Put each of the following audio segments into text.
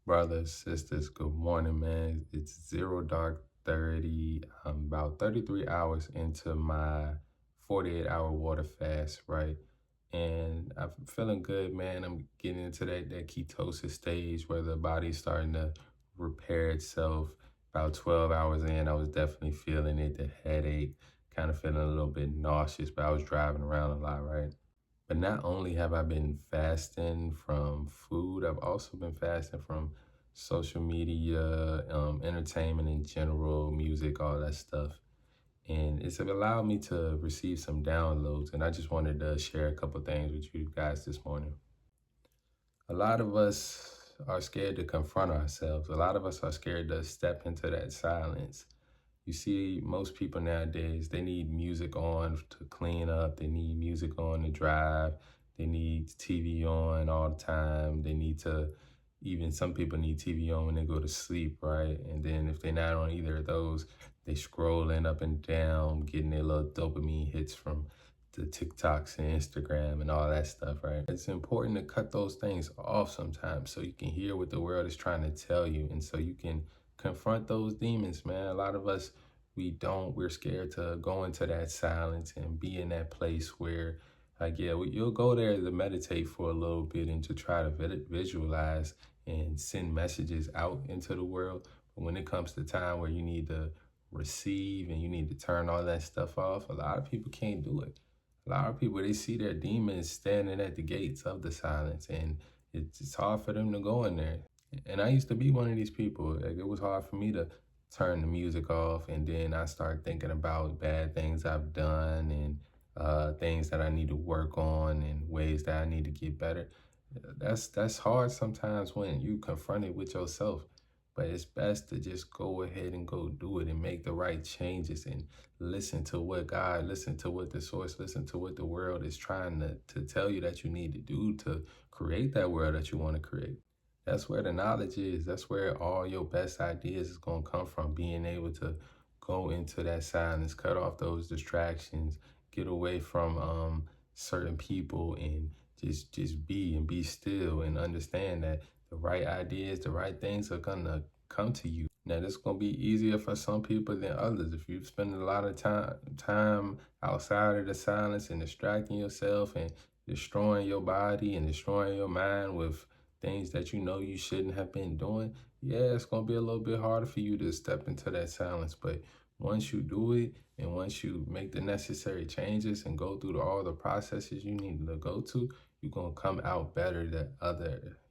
Brothers, sisters, good morning, man. It's zero dark 30. I'm about 33 hours into my 48-hour water fast, right? And I'm feeling good, man. I'm getting into that ketosis stage where the body's starting to repair itself. About 12 hours in, I was definitely feeling it, the headache, kind of feeling a little bit nauseous, but I was driving around a lot, right? But not only have I been fasting from food, I've also been fasting from social media, entertainment in general, music, all that stuff. And it's allowed me to receive some downloads. And I just wanted to share a couple things with you guys this morning. A lot of us are scared to confront ourselves. A lot of us are scared to step into that silence. You see, most people nowadays, they need music on to clean up. They need music on to drive. They need TV on all the time. They need to, even some people need TV on when they go to sleep, right? And then if they're not on either of those, they scrolling up and down, getting their little dopamine hits from the TikToks and Instagram and all that stuff, right? It's important to cut those things off sometimes so you can hear what the world is trying to tell you and so you can confront those demons, man. A lot of us, we're scared to go into that silence and be in that place where, like, yeah, you'll go there to meditate for a little bit and to try to visualize and send messages out into the world. But when it comes to time where you need to receive and you need to turn all that stuff off, a lot of people can't do it. A lot of people, they see their demons standing at the gates of the silence, and it's hard for them to go in there. And I used to be one of these people. Like, it was hard for me to turn the music off, and then I start thinking about bad things I've done and things that I need to work on and ways that I need to get better. That's hard sometimes when you confront it with yourself. But it's best to just go ahead and go do it and make the right changes and listen to what God, listen to what the source, listen to what the world is trying to tell you that you need to do to create that world that you want to create. That's where the knowledge is. That's where all your best ideas is going to come from. Being able to go into that silence, cut off those distractions, get away from certain people, and just be and be still and understand that the right ideas, the right things are gonna come to you. Now, this is gonna be easier for some people than others. If you spend a lot of time outside of the silence and distracting yourself and destroying your body and destroying your mind with things that you know you shouldn't have been doing, yeah, it's gonna be a little bit harder for you to step into that silence. But once you do it and once you make the necessary changes and go through all the processes you need to go to, you're gonna come out better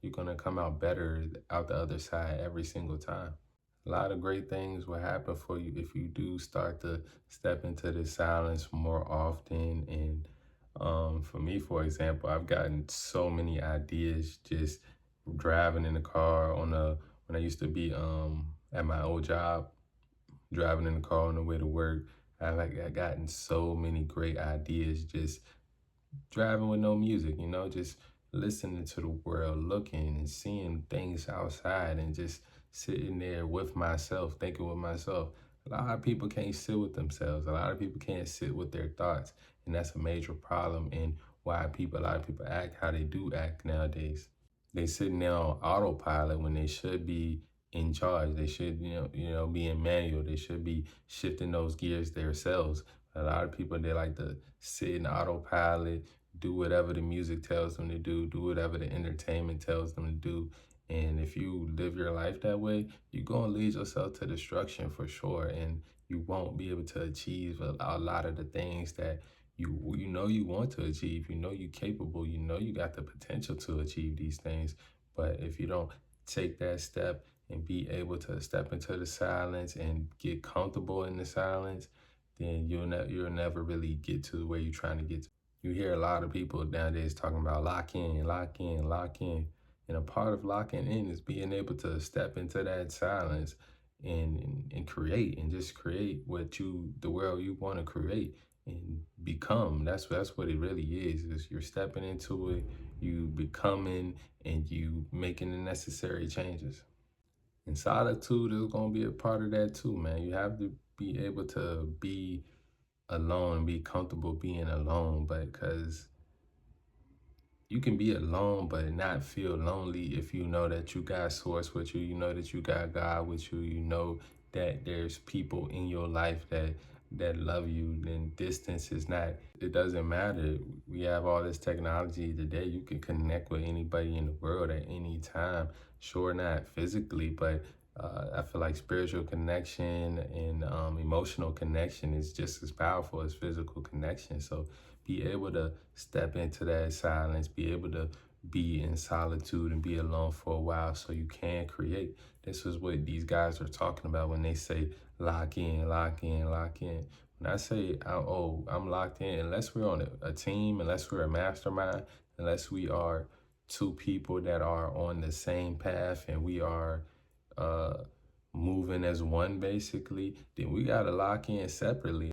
you're gonna come out better out the other side every single time. A lot of great things will happen for you if you do start to step into the silence more often. And for me, for example, I've gotten so many ideas just driving in the car when I used to be at my old job, driving in the car on the way to work. I gotten so many great ideas just driving with no music, just listening to the world, looking and seeing things outside and just sitting there with myself, thinking with myself. A lot of people can't sit with themselves. A lot of people can't sit with their thoughts. And that's a major problem in why a lot of people act how they do act nowadays. They sitting there on autopilot when they should be in charge. They should, be in manual. They should be shifting those gears themselves. A lot of people, they like to sit in autopilot, do whatever the music tells them to do whatever the entertainment tells them to do. And if you live your life that way, you're going to lead yourself to destruction for sure. And you won't be able to achieve a lot of the things that you know you want to achieve. You know you're capable. You know you got the potential to achieve these things. But if you don't take that step and be able to step into the silence and get comfortable in the silence, then you'll never really get to where you're trying to get to. You hear a lot of people nowadays talking about lock in, lock in, lock in. And a part of locking in is being able to step into that silence and create and just create the world you want to create and become. That's what it really is you're stepping into it, you becoming, and you making the necessary changes. And solitude is gonna be a part of that too, man. You have to be able to be alone, be comfortable being alone, but because you can be alone but not feel lonely if you know that you got source with you, you know that you got God with you, you know that there's people in your life that love you. Then distance is not, it doesn't matter. We have all this technology today. You can connect with anybody in the world at any time. Sure, not physically, but I feel like spiritual connection and emotional connection is just as powerful as physical connection. So be able to step into that silence, be able to be in solitude and be alone for a while so you can create. This is what these guys are talking about when they say lock in, lock in, lock in. When I say, oh, I'm locked in, unless we're on a team, unless we're a mastermind, unless we are two people that are on the same path and we are uh, moving as one basically, then we got to lock in separately.